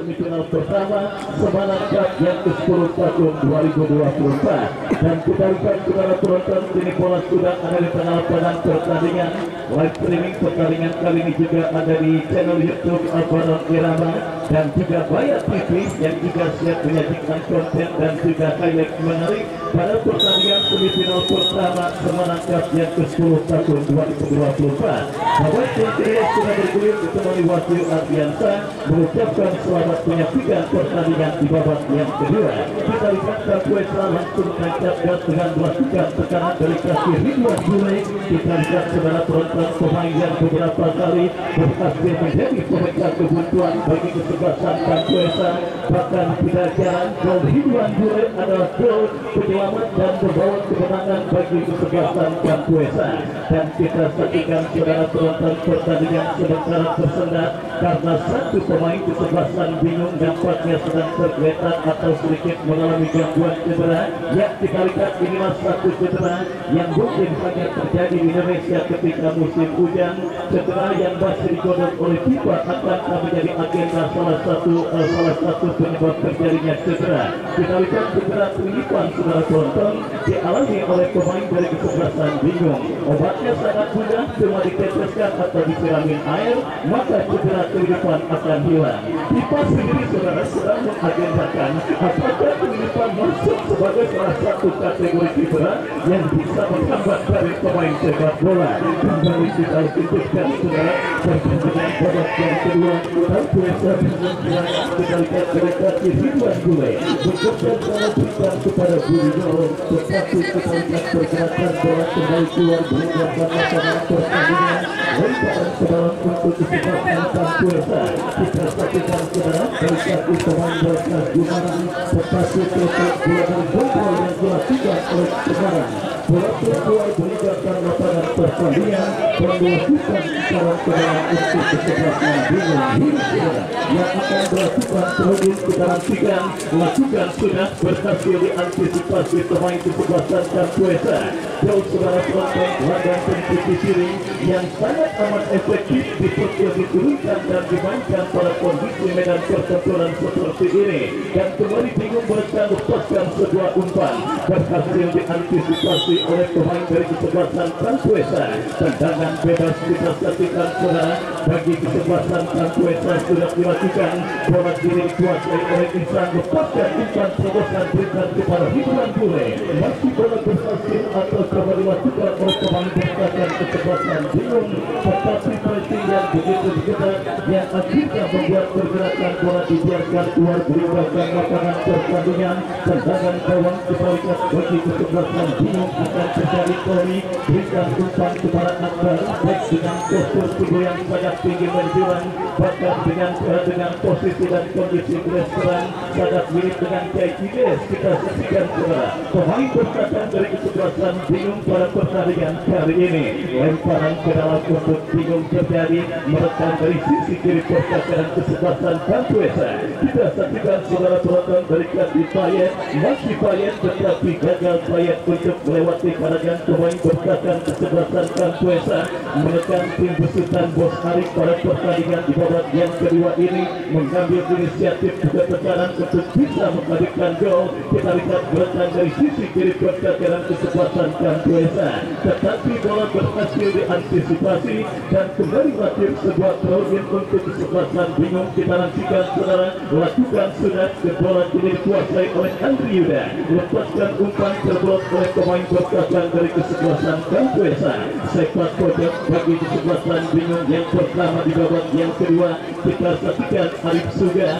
semifinal pertama Semarang Cup yang ke-10 tahun 2024. Dan kita lihat saudara penonton, ini bola sudah ada di tengah lapangan pertandingan. Live streaming pertandingan kali ini juga ada di channel YouTube Al-Barang Irama dan juga Bayat TV yang juga siap menyajikan konten dan juga highlight menarik pada pertandingan semifinal pertama Semarang Cup yang ke-10 tahun 2024. Bapak yang kedua sudah bergulir ditemani Wahyu Ardiansa mengucapkan selamat menyaksikan pertandingan di babak yang kedua. Kita lihat Kapuesa langsung tancap gas dengan melakukan tekanan dari kaki Ridwan Bule. Kita lihat saudara penonton pemain yang beberapa kali berhasil menjadi pemecah kebuntuan bagi kesebelasan Kapuesa. Bahkan tidak jarang gol Ridwan Bule adalah gol penyelamat dan membawa kemenangan bagi kesebelasan Kapuesa. Dan kita saksikan saudara penonton pertandingan sebentar tersendat karena satu pemain kesebelasan bingung nampaknya sedang tergeletak atau sedikit mengalami gangguan cedera. Ya, kita lihat inilah satu cedera yang mungkin hanya terjadi di Indonesia ketika musim hujan. Cedera yang masih digodok oleh FIFA akan menjadi agenda salah satu penyebab terjadinya cedera. Kita lihat cedera pelipan saudara penonton dialami oleh pemain dari kesebelasan bingung. Obatnya sangat mudah, cuma diteteskan atau disiramin air, maka cedera pelipan akan hilang. FIFA sendiri saudara sedang mengagendakan apakah pelipan masuk sebagai salah satu kategori cedera yang bisa menghambat dari pemain sepak bola. Kembali kita lanjutkan saudara pertandingan babak yang kedua. Kapuesa dengan serangan kita lihat delegasi Ridwan Bule bergeser bola berikan kepada Budi Dorong, tetapi kita lihat pergerakan bola kembali keluar meninggalkan lapangan pertandingan. Lemparan ke dalam untuk kesempatan Kapuesa. Kita saksikan saudara delegasi pemain berkas Gumarang, tetapi terletak bola dan kontrol yang dilakukan oleh Semarang. Bola keluar meninggalkan lapangan pertandingan dan melakukan sekarang ke dalam untuk kesempatan bingung yang akan melakukan terhubung ke dalam tiga melakukan sudah berhasil diantisipasi pemain kesebelasan Kapuesa. Jauh saudara penonton laga kompetisi ring yang sangat amat efektif diturunkan dan dimainkan pada kondisi medan pertempuran seperti ini. Dan kembali bingung mereka lepaskan sebuah umpan berhasil diantisipasi oleh pemain dari kesebelasan Kapuesa. Tendangan bebas kita saksikan saudara bagi kesebelasan Kapuesa sudah dilakukan. Bola kiri dikuasai oleh Ihsan, lepaskan umpan terobosan berikan kepada Ridwan Bule. Masih bola berhasil atau coba dilakukan oleh pemain berkaitan kesebelasan bingung, tetapi pressing yang begitu ketat yang akhirnya membuat pergerakan bola dibiarkan keluar meninggalkan lapangan pertandingan. Tendangan gawang kebalikan bagi kesebelasan bingung akan terjadi kembali berikan umpan kepada Akbar baik dengan postur tubuh yang sangat tinggi menjulang, bahkan dengan posisi dan kondisi restoran sangat mirip dengan Kaikides. Kita saksikan saudara pemain berkaitan dari kesebelasan bingung pada pertandingan kali ini. Lemparan ke dalam untuk bingung terjadi merekam dari sisi kiri perkaitan kesebelasan Kapuesa. Kita saksikan saudara penonton dari kaki Payet, masih Payet tetapi gagal Payet untuk melewati karangan pemain berkaitan kesebelasan Kapuesa. Menekan tim besutan Bos Arif pada pertandingan di babak yang kedua ini, mengambil inisiatif juga tekanan untuk bisa menghadirkan gol. Kita lihat gerakan dari sisi kiri perkaitan kesebelasan Kapuesa, tetapi bola berhasil diantisipasi dan kembali lahir sebuah kerugian untuk kesebelasan bingung. Kita nantikan saudara lakukan sudah ke bola kini dikuasai oleh Andri Yuda, lepaskan umpan terblok oleh pemain berkaitan dari kesebelasan Kapuesa. Sepak pojok bagi kesebelasan bingung yang pertama di babak yang kedua. Kita saksikan Arif Suga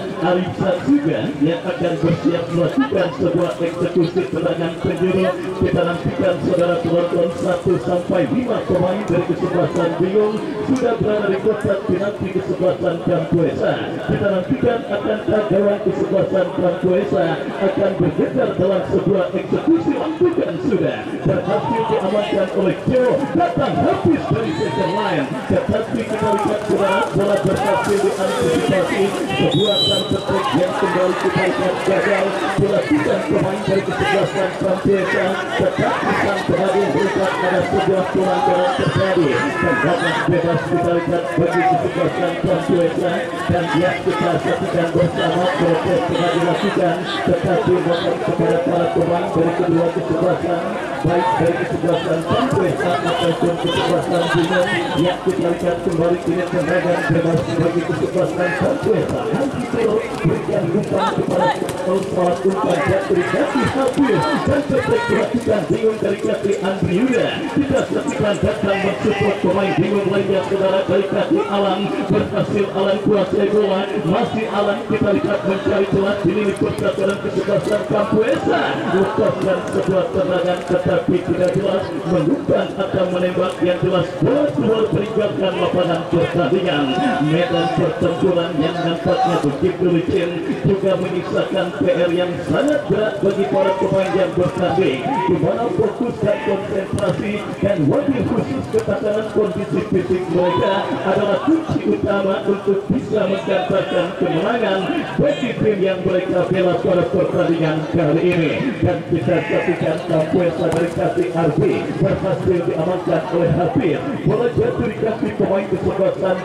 yang akan bersiap melakukan sebuah eksekusi tendangan penjuru. Kita nantikan saudara penonton 1 sampai 5 pemain dari kesebelasan bingung sudah berada di kotak penalti kesebelasan Kapuesa. Kita nantikan akankah gawang kesebelasan Kapuesa akan bergeser dalam sebuah eksekusi. Lakukan sudah berhasil diamankan oleh Joe, datang habis dari second line, tetapi kita lihat saudara bola berhasil antisipasi sebuah santet yang kembali kita lihat gagal dilakukan pemain dari kesebelasan Santiesa, tetapi sang penghadir melihat ada sebuah pelanggaran terjadi. Tendangan bebas kita lihat bagi kesebelasan Santiesa dan dia kita saksikan bersama proses telah dilakukan, tetapi bukan kepada para pemain dari kedua kesebelasan, baik dari kesebelasan Santiesa ataupun kesebelasan Binong yang kita lihat kembali ini tendangan bebas bagi kesebelasan Santiesa. Nanti terus berikan umpan kepada pesawat umpan jatuh kaki habis dan terperhatikan bingung dari kaki Andri Yuda. Kita saksikan datang mensupport pemain bingung lainnya saudara dari kaki Alan, berhasil Alan kuasai bola, masih Alan kita lihat mencari celah di lini pertahanan kesebelasan Kampuesa, lepaskan sebuah tendangan tetapi tidak jelas mengumpan atau menembak yang jelas bola keluar meninggalkan lapangan pertandingan. Medan pertempuran yang nampaknya begitu licin juga menyisakan PR yang sangat berat bagi para pemain yang bertanding, di mana fokus dan konsentrasi dan wajib khusus ketahanan kondisi fisik mereka adalah kunci utama untuk bisa mengantarkan kemenangan bagi tim yang mereka bela pada pertandingan kali ini. Dan kita saksikan Kampuesa dari kaki Arbi berhasil diamankan oleh Hafiz. Bola jatuh di kaki pemain kesebelasan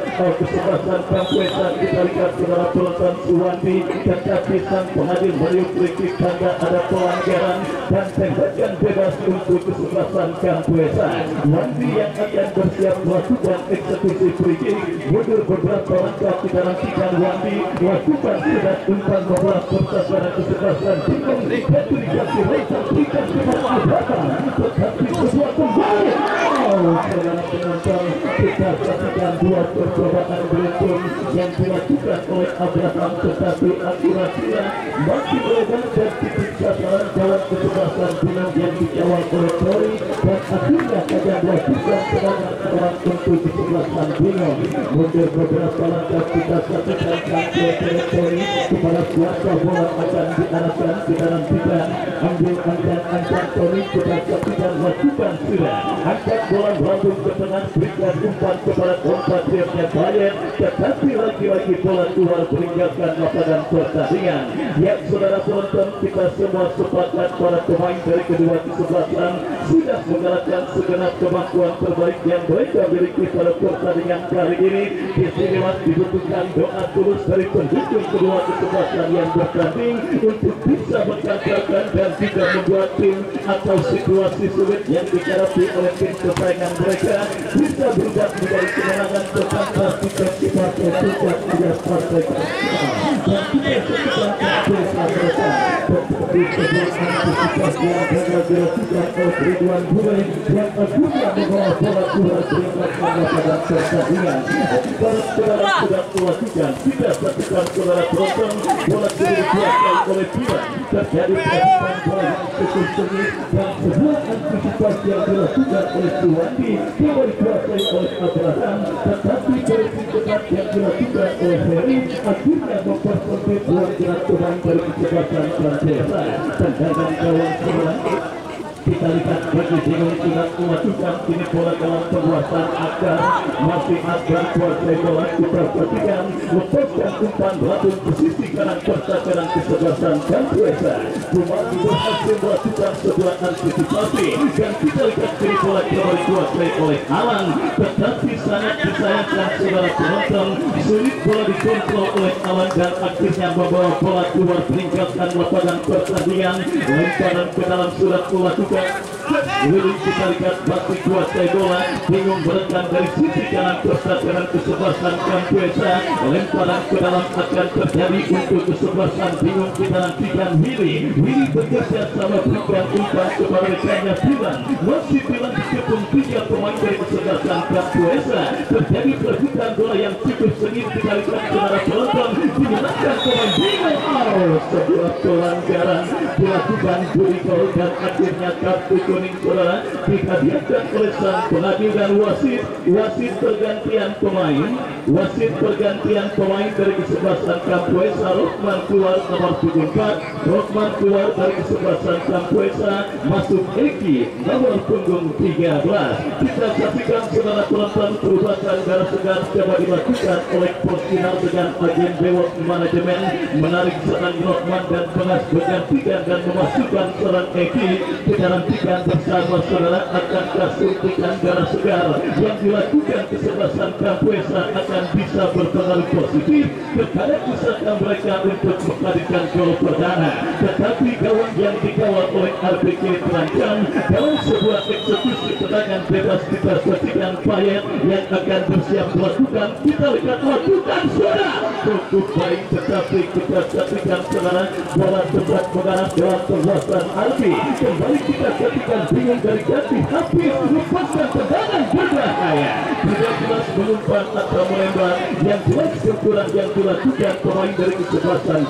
Kampuesa. Kita lihat saudara penonton Suwandi, tetapi sang penghadir meriuk free tanda ada pelanggaran dan tembakan bebas untuk kesebelasan Kampuesa. Wandi yang akan bersiap melakukan eksekusi free kick mundur beberapa langkah. Kita nantikan Wandi melakukan sudah umpan bola pertahanan kesebelasan Binong jatuh di kaki Reza berikan kepada belakang, tetapi sebuah kembali. Saudara penonton, kita saksikan dua percobaan beruntun yang dilakukan oleh Abraham, tetapi akurasinya masih beredar dan titik sasaran jalan kesebelasan Binong yang dikawal oleh Tori, dan akhirnya saja melakukan serangan orang untuk kesebelasan Binong. Mundur beberapa langkah kita saksikan sampai teritori kepada kuasa bola akan diarahkan ke dalam kita ambil angkat Tori. Kita saksikan lakukan sudah angkat bola melambung ke tengah, berikan umpan kepada kompatriotnya Bayern, tetapi lagi-lagi bola keluar meninggalkan lapangan pertandingan. Ya saudara penonton, kita semua sepakat para pemain dari kedua kesebelasan sudah menggalakkan segenap kemampuan terbaik yang mereka miliki pada pertandingan kali ini. Di sini dibutuhkan doa tulus dari pendukung kedua kesebelasan yang bertanding untuk bisa mengantarkan dan tidak membuat tim atau situasi sulit yang dihadapi oleh tim persaingan mereka bisa berubah menjadi kemenangan tetapi kita puncak tidak partai dan kita sekitar desa mereka tetapi sebuah antisipasi yang dilakukan oleh Ridwan Bure yang akhirnya membawa bola keluar meninggalkan lapangan pertandingan. Saudara sudah melakukan, kita saksikan saudara penonton, bola dikuasai oleh Pilar, terjadi perhatian bola yang cukup sengit dan sebuah antisipasi yang dilakukan oleh Suwandi yang dikuasai oleh Abraham, tetapi dari tindakan yang dilakukan oleh Heri akhirnya mempersempit ruang gerak pemain dari kesebelasan Santiesa. Tendangan gawang sebelah kita lihat bagi Binong sudah melakukan ini bola dalam penguasaan agar masih agar kuasai bola. Kita perhatikan lepaskan umpan melambung posisi kanan pertahanan kesebelasan Kampuesa. Bumadi berhasil melakukan sebuah antisipasi dan kita lihat kiri bola kembali dikuasai oleh Alan, tetapi sangat disayangkan saudara penonton, sulit bola dikontrol oleh Alan dan akhirnya membawa bola keluar meninggalkan lapangan pertandingan. Lemparan ke dalam sudah melakukan Willy, kita lihat masih kuasai bola. Bingung merekam dari sisi kanan pertahanan kesebelasan Kampuesa. Lemparan ke dalam akan terjadi untuk kesebelasan Bingung. Kita nantikan Willy bergeser sama berikan umpan kepada rekannya Pilan. Masih Pilan dikepung tiga pemain dari kesebelasan Kampuesa. Terjadi perebutan bola yang cukup sengit. Kita lihat saudara penonton dimenangkan pemain Bingung. Sebuah pelanggaran dilakukan Budi Gol dan akhirnya kartu kuning kuning saudara dihadiahkan oleh sang pengadil dan wasit. Wasit pergantian pemain dari kesebelasan Kampuesa. Rokman keluar nomor 74, Rokman keluar dari kesebelasan Kampuesa, masuk Eki nomor punggung 13. Kita saksikan saudara penonton perubahan darah segar coba dilakukan oleh Porsinar dengan agen Bewok manajemen menarik serang Rokman dan Pengas bergantikan dan memasukkan serang Eki. Kita nantikan bersama saudara akan suntikan darah segar yang dilakukan kesebelasan Kampuesa akan bisa berpengaruh positif kepada usaha mereka untuk menghadirkan gol perdana. Tetapi gawang yang dikawal oleh RPK terancam dalam sebuah eksekusi tendangan bebas. Kita saksikan Payet yang akan bersiap melakukan, kita lihat lakukan sudah cukup baik, tetapi kita saksikan saudara bola tepat mengarah dalam perluasan Albi. Kembali kita saksikan bingung dari ganti habis lepaskan tendangan berbahaya. 13 mengumpan atau melempar yang jelas kekurangan yang dilakukan pemain dari kesebelasan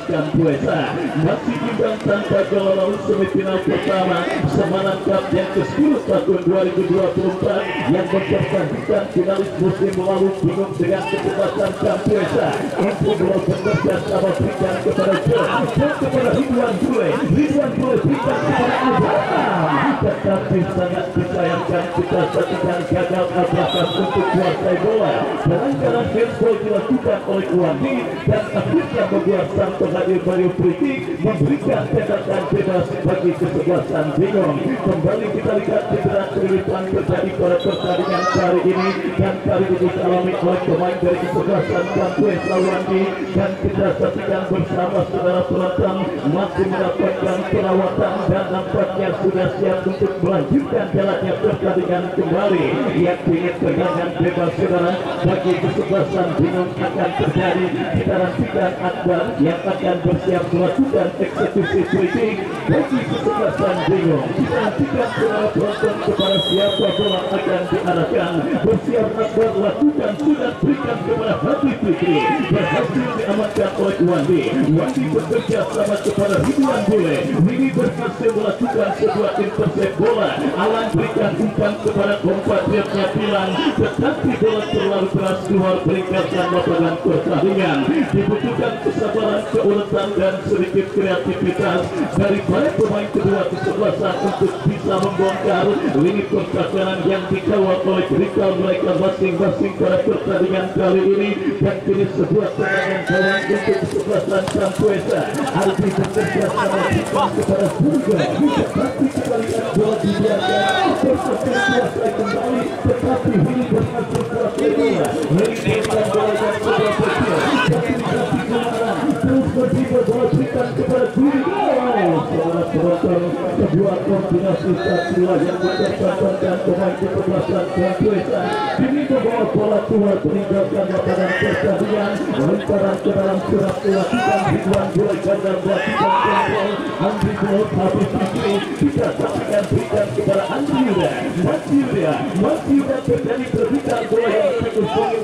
Kampuesa. Masih imbang tanpa gol lalu semifinal pertama Semarang Cup yang ke-10 tahun 2024 yang mempertandingkan finalis musim lalu bingung dengan kesebelasan Kampuesa. Untuk bola bekerja sama berikan kepada John kepada Ridwan Bule berikan kepada Abraham, tetapi sangat disayangkan kita saksikan gagal Abraham untuk kuasai bola. Pelanggaran handball dilakukan oleh Wandi dan akhirnya membuat sang penghadir Mario Priti memberikan tembakan bebas bagi kesebelasan bingung. Kembali kita lihat cedera kelilipan terjadi pada pertandingan kali ini dan kali ini dialami oleh pemain dari kesebelasan Kampuesa Wandi, dan kita saksikan bersama saudara penonton masih mendapatkan perawatan dan nampaknya sudah siap untuk melanjutkan jalannya pertandingan kembali. Yakni tendangan bebas saudara bagi kesebelasan bingung akan terjadi. Kita nantikan Akbar yang akan bersiap melakukan eksekusi kritik bagi kesebelasan bingung. Kita nantikan saudara penonton kepada siapa bola akan diarahkan. Bersiap Akbar lakukan sudah berikan kepada Hati Fikri, berhasil diamankan oleh Wandi bekerja sama kepada Ridwan Bule. Ini berhasil melakukan sebuah intercept bola. Alan berikan umpan kepada kompatriotnya Pilang, tetapi bola terlalu keras keluar meninggalkan lapangan pertandingan. Dibutuhkan kesabaran, keuletan dan sedikit kreativitas dari para pemain kedua kesebelasan untuk bisa membongkar lini pertahanan yang dikawal oleh rikal mereka masing-masing pada pertandingan kali ini. Dan kini sebuah tendangan gawang untuk kesebelasan Kampuesa. Albi bekerja sama kepada Burga, tetapi kita lihat bola dibiarkan berkuasai kembali, tetapi ini berhasil kuasai bola. Melibatkan bola yang sudah kecil, tapi kemarang terus bertiga bola berikan kepada Burga. Saudara penonton, sebuah kombinasi satria yang mempertahankan pemain kesebelasan Kampuesa. Kini membawa bola keluar meninggalkan lapangan pertandingan. Lemparan ke dalam surat dilakukan Ridwan Bule dan melakukan kontrol. Andri Blok habis Fikri, kita saksikan berikan kepada Andri Yuda terjadi terbitan bola yang terus di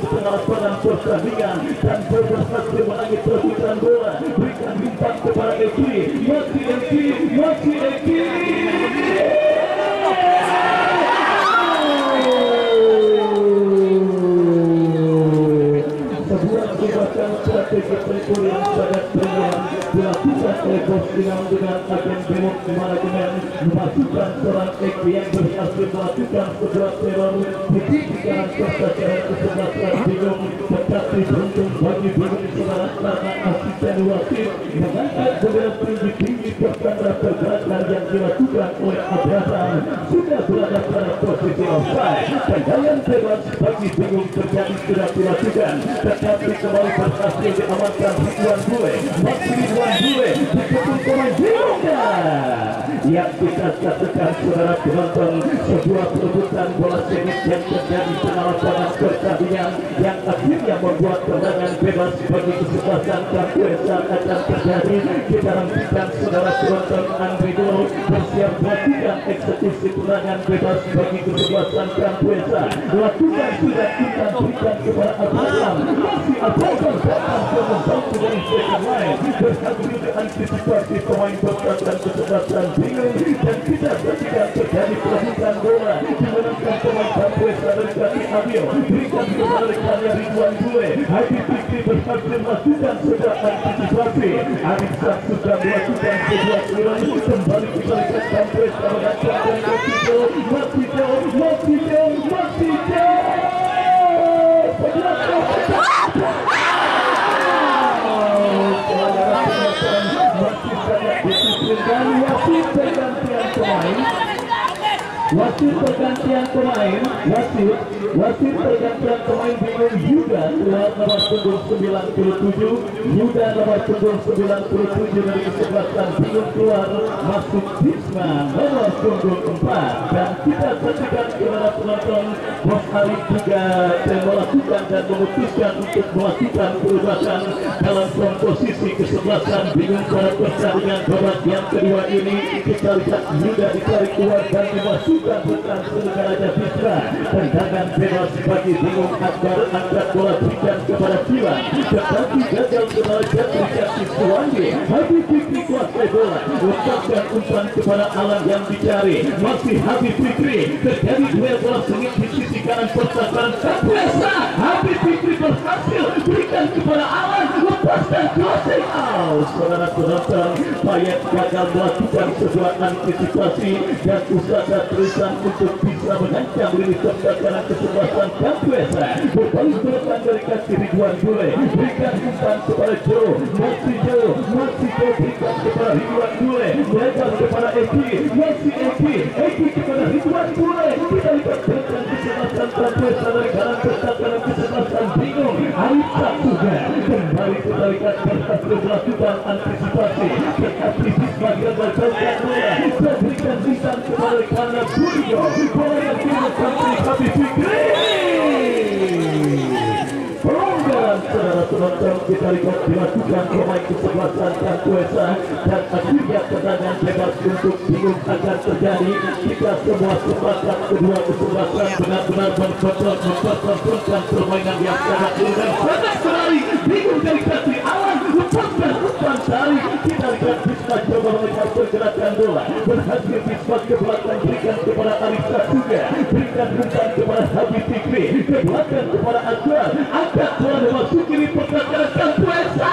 tengah lapangan pertandingan dan berhasil menangis terbitan bola. Berikan bintang kepada Eki, masih Eki. Strategi pelipur yang sangat brilian dilakukan oleh Bos Dinam dengan agen Bewok manajemen memasukkan seorang Eki yang berhasil melakukan sebuah teror di kanan pertahanan kesebelasan bingung, tetapi beruntung bagi bingung saudara karena asisten wasit mengangkat bendera tinggi pertanda pergerakan yang dilakukan oleh Abraham sudah berada pada posisi offside. Tendangan bebas bagi bingung terjadi sudah dilakukan, tetapi kembali berhasil diamankan Ridwan Bule. Masih Ridwan Bule dikepung pemain Binungnya yang kita saksikan saudara penonton sebuah perebutan bola sengit yang terjadi tengah lapangan pertandingan yang akhirnya membuat tendangan bebas bagi kesebelasan Kampuesa akan terjadi. Kita nantikan saudara penonton Andri Dolo bersiap melakukan eksekusi tendangan bebas bagi kesebelasan Kampuesa. Lakukan sudah kita berikan kepada Abraham. Masih Abraham datang ke membantu dari second line, berhasil diantisipasi pemain bertahan kesebelasan bingung. bingung dan kita saksikan terjadi perebutan bola dimenangkan pemain Bangkuesa dari kaki Abil, berikan kepada rekannya Ridwan Bule. Habib Fikri berhasil melakukan sebuah antisipasi. Arifan sudah melakukan sebuah serangan, kembali kita lihat Bangkuesa menangkan masih jauh. Wasit pergantian pemain bingung Yuda keluar nomor punggung 97, Yuda nomor punggung 97 dari kesebelasan bingung keluar, masuk Bisma nomor punggung 4. Dan kita saksikan kepada penonton, Bos Ali juga melakukan dan memutuskan untuk melakukan perubahan dalam komposisi kesebelasan bingung pada pertandingan babak yang kedua ini. Kita lihat Yuda ditarik keluar dan dimasukkan bukan Raja Bisma. Tendangan bebas bagi bingung Akbar, angkat bola berikan kepada Filan, tetapi gagal kepada Jatri Siswandi. Habib Fikri kuasai bola, lepaskan umpan kepada Alan yang dicari, masih Habib Fikri. Terjadi duel bola sengit di sisi kanan pertahanan Bangkuesa. Habib Fikri berhasil berikan kepada Alan, lepaskan crossing out. Saudara penonton, Payet gagal melakukan sebuah antisipasi dan usaha terusan untuk bisa mengancam lini pertahanan kesebelasan Bangkuesa. Berbalik ke depan dari kaki Ridwan Bule, berikan umpan kepada Joe, masih Joe berikan kepada Ridwan Bule, lebar kepada Eki, masih Eki kepada Ridwan Bule. Kita lihat berikan kesebelasan Bangkuesa dari kanan pertahanan kesebelasan bingung. Arifan juga kembali kita lihat berhasil melakukan antisipasi, tetapi Bisma gagal berikan bola, berikan bintang kepada kanan Burigo, bola yang dilakukan Habib Fikri. Pelanggaran saudara penonton, kita lihat dilakukan pemain kesebelasan Bangkuesa dan akhirnya tendangan bebas untuk bingung akan terjadi. Kita semua sepakat kedua kesebelasan benar-benar mempertontonkan permainan yang sangat dan sangat sekali. Bingung dari kaki Alan, lepaskan umpan tarik. Kita lihat Bisma coba melihat pergerakan bola, berhasil Bisma ke belakang, berikan kepada Arifan juga, berikan umpan kepada Habib Fikri, ke belakang kepada Akbar, angkat bola memasuki di pertahanan Bangkuesa.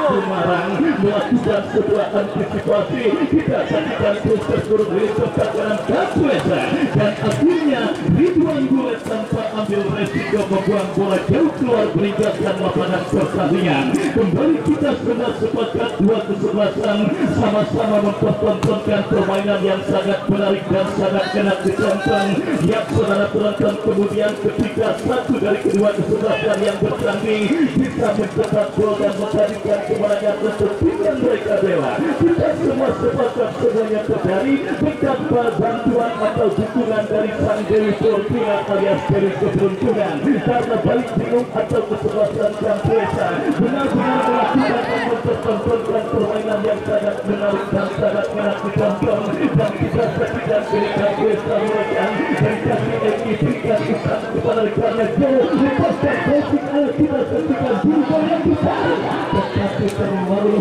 Semarang melakukan sebuah antisipasi. Kita saksikan proses turun dari pertahanan Bangkuesa dan akhirnya Ridwan Bule tanpa ambil resiko membuang bola jauh keluar meninggalkan lapangan pertandingan. Kembali kita semua sepakat dua kesebelasan sama-sama mempertontonkan permainan yang sangat menarik dan sangat enak ditonton. Yang saudara penonton, kemudian ketika satu dari kedua kesebelasan yang bertanding bisa mencetak gol dan menjadikan kemenangan untuk tim yang mereka bela, kita semua sepakat semuanya terjadi berkat bantuan atau dukungan dari Sang Dewi Fortuna alias Dewi Keberuntungan. Karena balik bingung atau kesebelasan Bangkuesa benar-benar melakukan dan mempertontonkan permainan yang sangat menarik dan sangat enak ditonton. Dan kita saksikan dari Bangkuesa mereka dari kaki Eki berikan umpan kepada rekannya Joe, lepaskan crossing out. Kita saksikan Burigo yang dicari, tetapi terlalu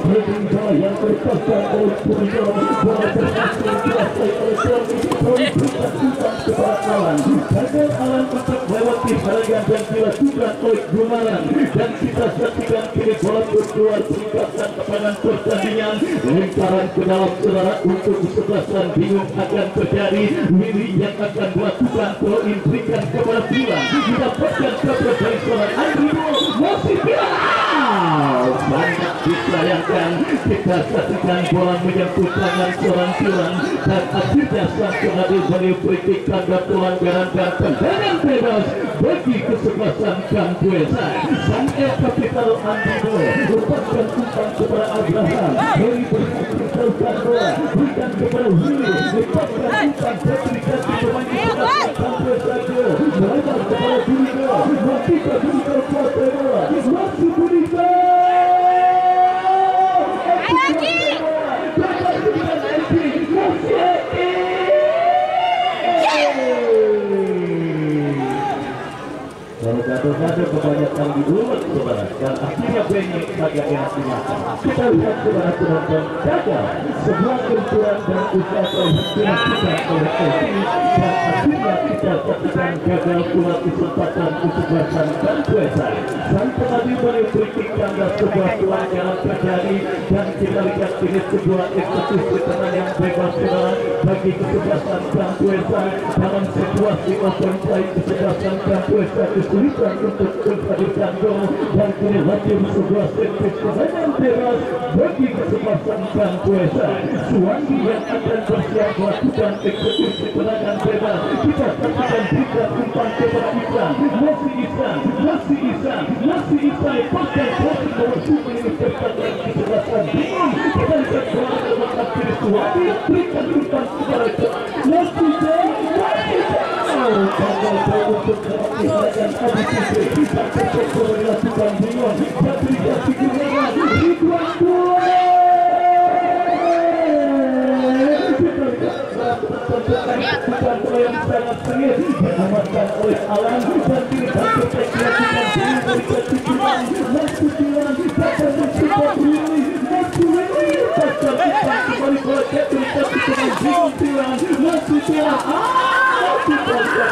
heading bola yang berkosong oleh Burigo. Bola berhasil dikuasai oleh Joe, berikan umpan kepada Alan. Gagal Alan untuk melewati halangan dan dilakukan oleh Gumalan. Dan kita saksikan kini bola keluar meninggalkan lapangan pertandingan. Lemparan ke dalam saudara untuk kesebelasan bingung akan terjadi. Willy yang akan melakukan throw-in, berikan kepada Filan, didapatkan kepada dari seorang Andri Bol, masih Filan. Banyak disayangkan, kita saksikan bola menyentuh tangan seorang Filan dan akhirnya sang pengadil beri tanda pelanggaran dan tendangan bebas bagi kesebelasan Bangkuesa. Sang kapital Andri Bol lepaskan umpan kepada Abraham, Heri berhasil bola, berikan kepada Willy, lepaskan umpan berikan pemain kesebelasan Bangkuesa Joe, melebar kepada Burigo, masih Burigo kuasai bola, masih Burigo. Kalau gaduh-gaduh kebanyakan diulang saudara, dan akhirnya Benny agak enak dimakan. Kita lihat saudara penonton gagal sebuah benturan dan usaha terhubung kita oleh Edi, dan akhirnya kita saksikan gagal pula kesempatan untuk Basan dan Puesa. Sang pengadil memberikan tanda sebuah pelanggaran terjadi, dan kita lihat ini sebuah eksekusi tenang yang bebas saudara bagi kesebelasan Sang Puesa dalam situasi open play. Kesebelasan Sang Puesa kesulitan untuk menghadirkan gol, dan kini hadir sebuah servis tenang bebas bagi kesebelasan Sang Puesa. Suwandi yang akan bersiap melakukan eksekusi tenangan bebas. Kita saksikan berita umpan kepada Isan, masih Isan pakai posisi nomor 7 ini terkadang kesebelasan bingung. Kita lihat bola terletak kiri Suwandi berikan umpan kepada masih gagal untuk melakukan adu fisik. Kita terpaksa dilakukan bingung dan berikan figuran Ridwan bukan bola yang sangat sengit diamankan oleh Alan, dan kini Batu Tek dilakukan diri berikan figuran Nasution dapat mencoba Willy pasang umpan kembali bola Tek berikan figuran bingung Nasution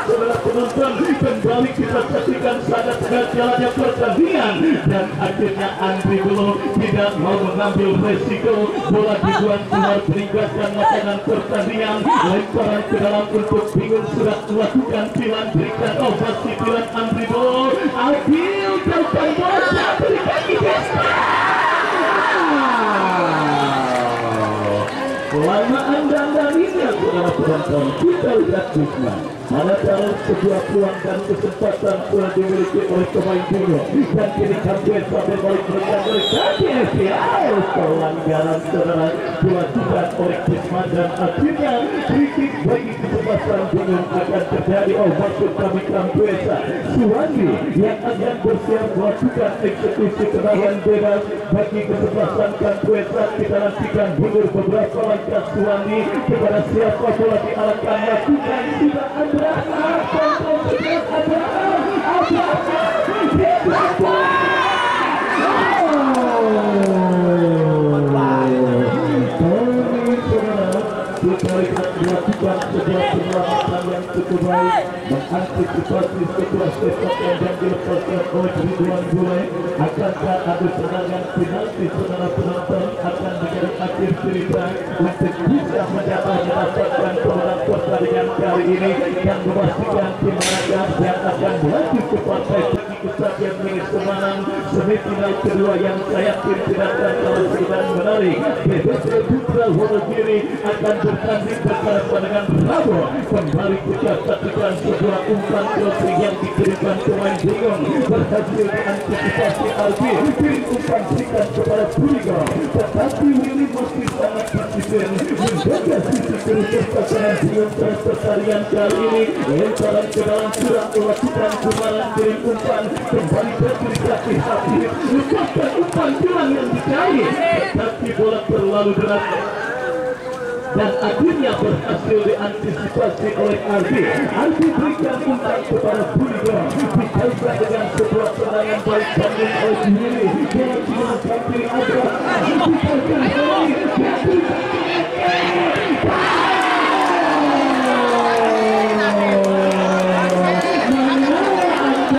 sebelah penonton. Kembali kita saksikan saat jalannya pertandingan, dan akhirnya Andri belum tidak mau mengambil resiko. Bola dibuang keluar meninggalkan lapangan pertandingan. Lemparan ke dalam untuk bingung sudah melakukan pilihan, berikan ovasi pilihan Andri Bol. Adil terpang bola berikan Ijesta. Kelamaan dan ini saudara penonton, kita lihat Bisma. Manakala sebuah peluang dan kesempatan telah dimiliki oleh pemain Bingung, dan kini Kampues sampai balik berjalan KPSL. Pelanggaran saudara dilakukan oleh Bisma, dan akhirnya kritik bagi kesempatan Bingung akan terjadi. Maksud kami Kampues Suwandi yang akan bersiap melakukan eksekusi tendangan bebas bagi kesempatan Kampues. Kita nantikan mundur beberapa langkah Suwandi kepada siapa bola diarahkan, lakukan tidak ada. Dilakukan sebuah penyelamatan yang cukup baik, mengantisipasi sebuah sepak yang dilepaskan oleh Ridwan Bule. Akankah ada serangan penalti saudara penonton akan menjadi akhir cerita untuk bisa mendapatkan pemenang pertandingan kali ini, yang memastikan tim Naga yang akan melaju ke partai tinggi kesatuan milik Semarang semifinal kedua yang saya yakin tidak akan kalah dan menarik. BBC Putra Wonogiri akan bertanding bersama dengan Bravo. Kembali kita saksikan sebuah umpan crossing yang diberikan pemain Bingung, berhasil diantisipasi Albi. Kirim umpan berikan kepada Purigo, tetapi Willy masih sangat disiplin menjaga sisi kiri pertahanan Bingung. Pertandingan kali ini lemparan ke dalam surat melakukan kemarin kirim umpan kembali berdiri kaki hati, lepaskan umpan bilang yang dicari, tetapi bola terlalu deras dan akhirnya berhasil diantisipasi oleh Ardi. Ardi berikan umpan kepada Purigo, dikaitkan dengan sebuah serangan baik banding oleh Willy. Bola digunakan kiri Abraham, dikaitkan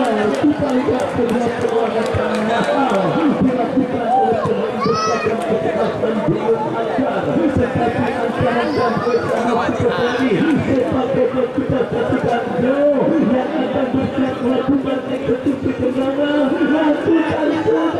kembali kita lihat sebuah perlawanan mahal dilakukan oleh pemain berseragam kekerasan Bingung Acar, tetapi ancaman dan bersama seperti sepak bola kita saksikan yang akan bersiap melakukan eksekusi tendangan. Lakukan sudah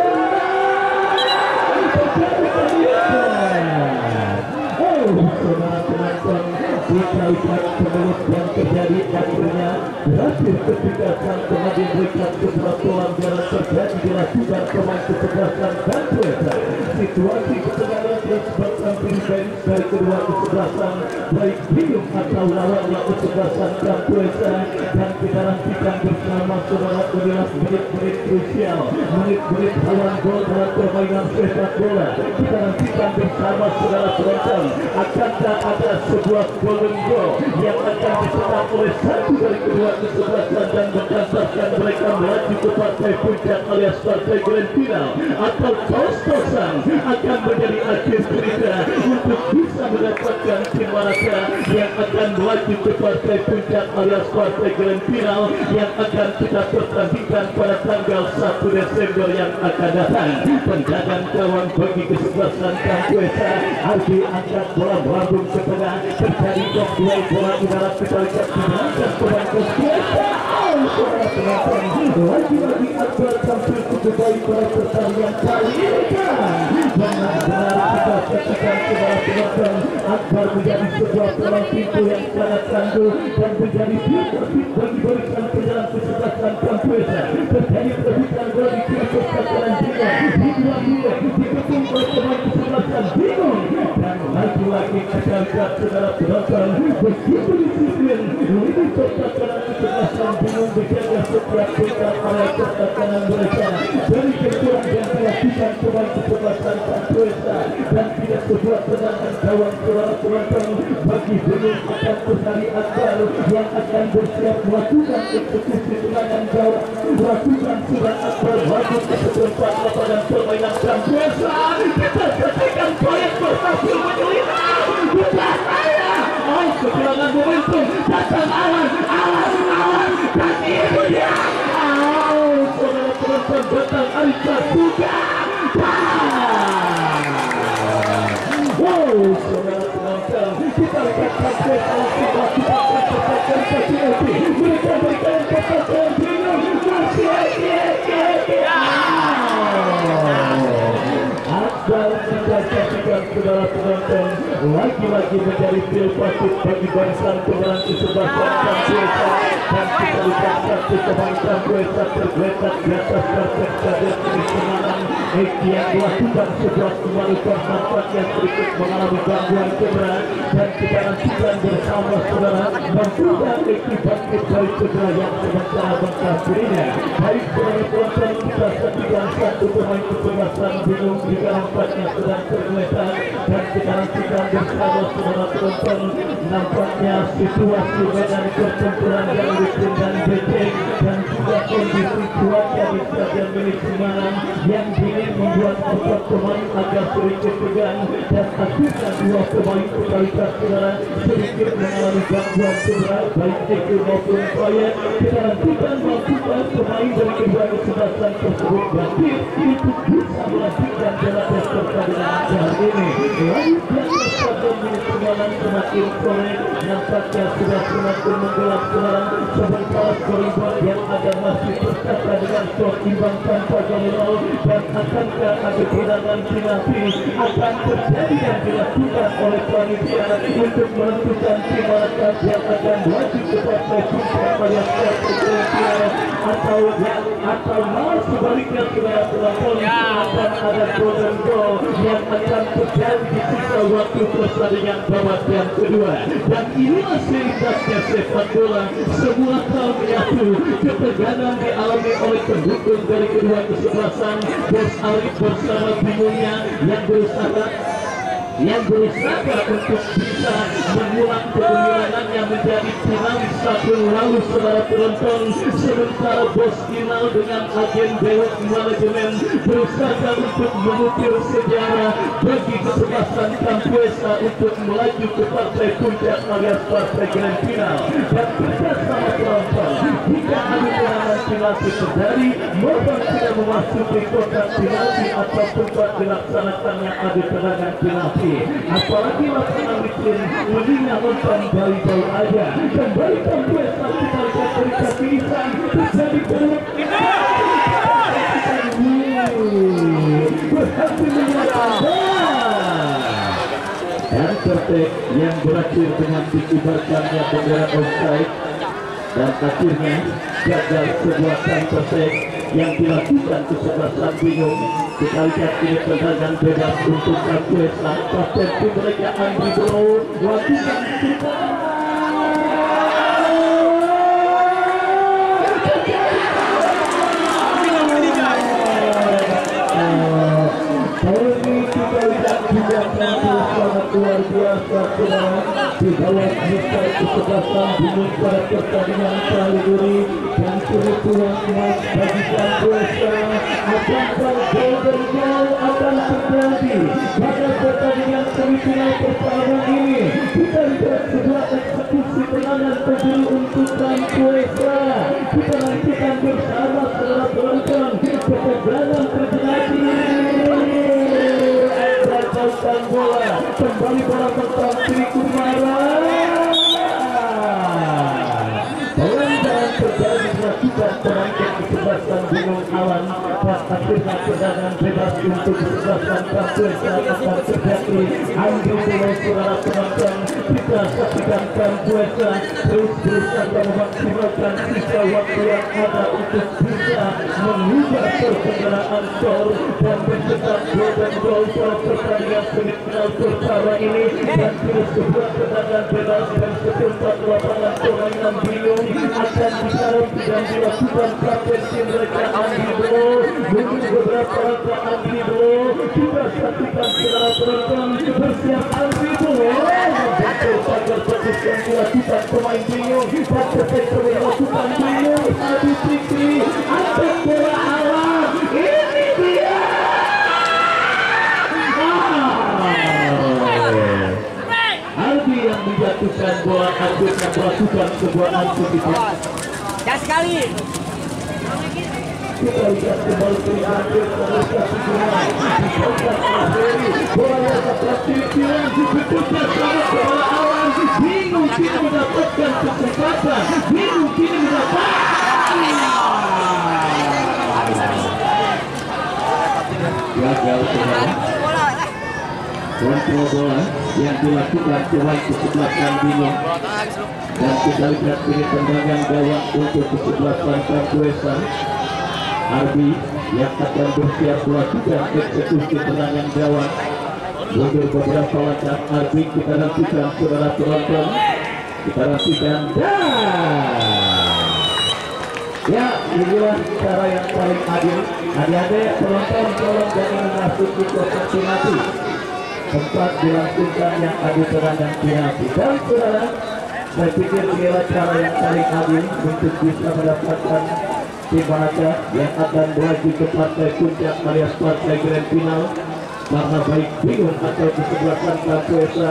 kita lihat penulis yang terjadi akhirnya berakhir ketika sang pengadil berikan sebuah pelanggaran terjadi dilakukan pemain kesebelasan dan Puesa. Situasi ketegangan terus bertambah dari kedua kesebelasan baik bingung atau lawannya kesebelasan Kampuesa, dan kita nantikan bersama saudara adalah menit-menit krusial, menit-menit halang gol dalam permainan sepak bola. Kita nantikan bersama saudara penonton, akankah ada sebuah golden goal yang akan dicetak oleh satu dari kedua kesebelasan dan mengantarkan mereka melaju ke partai puncak alias partai grand final, atau kos-kosan akan menjadi akhir cerita untuk bisa mendapatkan tim Malaka yang akan melaju ke partai puncak alias partai grand final yang akan kita pertandingkan pada tanggal 1 Desember yang akan datang. Tendangan gawang bagi kesebelasan Kampuesa, Ardi angkat bola melambung ke tengah, terjadi blok duel bola udara kita lihat dimenangkan pemain Kampuesa. Lagi-lagi Akbar tampil cukup baik pada pertandingan kali ini kan. Benar-benar kita saksikan kepada penonton, Akbar menjadi sebuah peluang pintu yang sangat tangguh dan menjadi titik bagi barisan penjalan kesebelasan Kampuesa. Terjadi perebutan bola di kiri kotak kanan Bingung, dikepung oleh pemain kesebelasan Bingung, dan lagi-lagi kita lihat saudara penonton begitu disiplin lebih kotak kanan kesebelasan Bingung berjaga setiap kotak area kotak kanan mereka dari kecuali yang dilakukan pemain kesebelasan Kampuesa, dan tidak sebuah tendangan gawang saudara penonton bagi Bingung akan Kusari Akbar yang akan bersiap melakukan eksekusi tendangan gawang, melakukan surat Akbar maju ke seperempat lapangan permainan Kampuesa. Kita saksikan proyek berhasil menyulitkan bukan saya. Kehilangan momentum, datang awan, dan itu dia. Saudara penonton, datang Arisa juga. Saudara penonton, kita lihat sampai langsung melakukan prestasi mereka berikan kata-kata Bingung masih Akbar menjadikan saudara penonton lagi-lagi menjadi pil patut bagi barisan pemenang kesebelasan Kampuesa, dan kita lihat satu pemain Kampuesa tergeletak di atas karpet kadet kemenangan. Eki yang melakukan sebuah kemaluan nampaknya sedikit mengalami gangguan cedera, dan kita nantikan bersama saudara membuka Eki bangkit dari cedera yang sementara bengkak dirinya. Baik saudara penonton, kita saksikan satu pemain kesebelasan Bingung juga nampaknya sedang tergeletak, dan kita nantikan bersama saudara penonton nampaknya situasi medan pertempuran yang licin dan becek, dan juga kondisi cuaca di stadion milik Semarang yang dingin membuat empat pemain agak sedikit tegang, dan akhirnya dua pemain kebalikan saudara sedikit mengalami gangguan cedera baik Eki maupun Proyek. Kita nantikan melakukan pemain dari kedua kesebelasan tersebut bangkit untuk bisa melanjutkan jalan pertandingan kali ini. Lalu yang stadion milik Semarang semakin sore nampaknya sudah semakin menggelap Semarang, sementara koridor yang ada masih berkata dengan skor imbang tanpa gol, dan akankah ada hidangan penalti akan terjadi yang dilakukan oleh panitia untuk menentukan tim Malaka yang akan maju ke partai puncak alias partai atau malah sebaliknya saudara penonton akan ada golden goal yang akan terjadi di sisa waktu pertandingan babak yang kedua. Dan inilah selindasnya sepak bola, semua hal menyatu. Ketegangan dialami oleh pendukung dari kedua kesebelasan. Bos Arif bersama Bingungnya yang berusaha untuk bisa mengulang kegemilangannya menjadi finalis tahun lalu saudara penonton, sementara Bos Inal dengan agen Dewa Manajemen berusaha untuk mengukir sejarah bagi kesebelasan Kampuesa untuk melaju ke partai puncak alias partai grand final. Dan bersama penonton, jika ada penanganan penalti terjadi maupun tidak memasuki kotak penalti atau tempat dilaksanakannya ada tendangan penalti, apalagi lapangan licin mendingnya nonton baik-baik aja. Kembali Kampuesa kita lihat dari kepilihan terjadi peluang berhasil menyatakan, dan tertek yang berakhir dengan dikibarkannya bendera offside, dan akhirnya gagal sebuah tertek yang dilakukan kesebelasan Bingung Kita lihat ini tendangan bebas untuk Kapuesa. Kapten tim mereka Andri Bro. Waktunya kita sangat luar biasa di bawah besar kesebelasan bingung pada pertandingan kali ini dan kebetulan bagi Kapuesa apakah golden goal akan terjadi pada pertandingan semifinal pertama ini. Kita lihat sebuah eksekusi tendangan penjuru untuk Kapuesa. Kita nantikan bersama setelah penonton ketegangan terjadi. Tentang bola kembali bola tentang Tri Kumara. Pelanggaran terjadi dilakukan penonton kesebelasan bingung awan dan akhirnya tendangan bebas untuk kesebelasan Kapuesa akan terjadi. Andri Bro saudara penonton, kita saksikan Kapuesa terus berusaha memaksimalkan sisa waktu yang ada untuk bisa mengubah pertengahan skor dan mencetak golden goal pada pertandingan semifinal pertama ini dan terus sebuah tendangan bebas dan setempat lapangan permainan bingung akan disarum dan dilakukan kapten tim mereka Andri Bro. Mungkin beberapa langkah Andri Bro kita saksikan secara penonton bersiap Andri Bro membentur pagar tepus yang dilakukan pemain bingung dan terpaksa dilakukan bingung Adi Fikri atas bola awal. Ini dia Albi yang menjatuhkan bola akhirnya melakukan sebuah antisipasi. Ya sekali. Kita lihat kembali ke akhir komunikasi bola yang terpilih diputuskan sangat bola awal. Bingung kini mendapatkan kesempatan. Bingung kini mendapatkan gagal kontrol bola yang dilakukan pemain kesebelasan bingung dan kita lihat ini tendangan gawang untuk kesebelasan Kapuesa. Arbi yang akan bersiap melakukan eksekusi tendangan gawang mundur beberapa langkah. Arbi kita nantikan saudara penonton, kita nantikan ya inilah cara yang paling adil. Adik-adik penonton tolong jangan memasuki kotak penalti tempat dilangsungkan yang adu tendangan penalti. Dan saudara, saya pikir inilah cara yang paling adil untuk bisa mendapatkan tim Banaca yang akan melaju ke partai puncak alias partai grand final. Karena baik bingung atau kesebelasan Kapuesa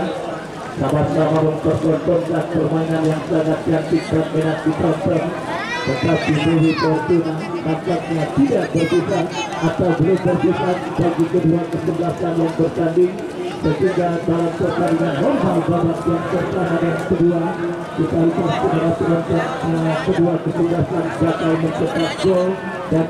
sama-sama mempertontonkan permainan yang sangat cantik dan enak ditonton, tetapi Dewi Fortuna nampaknya tidak berpisah atau belum berpisah bagi kedua kesebelasan yang bertanding. Sehingga dalam pertandingan normal babak yang pertama dan kedua kita lihat kedua kesebelasan gagal mencetak gol dan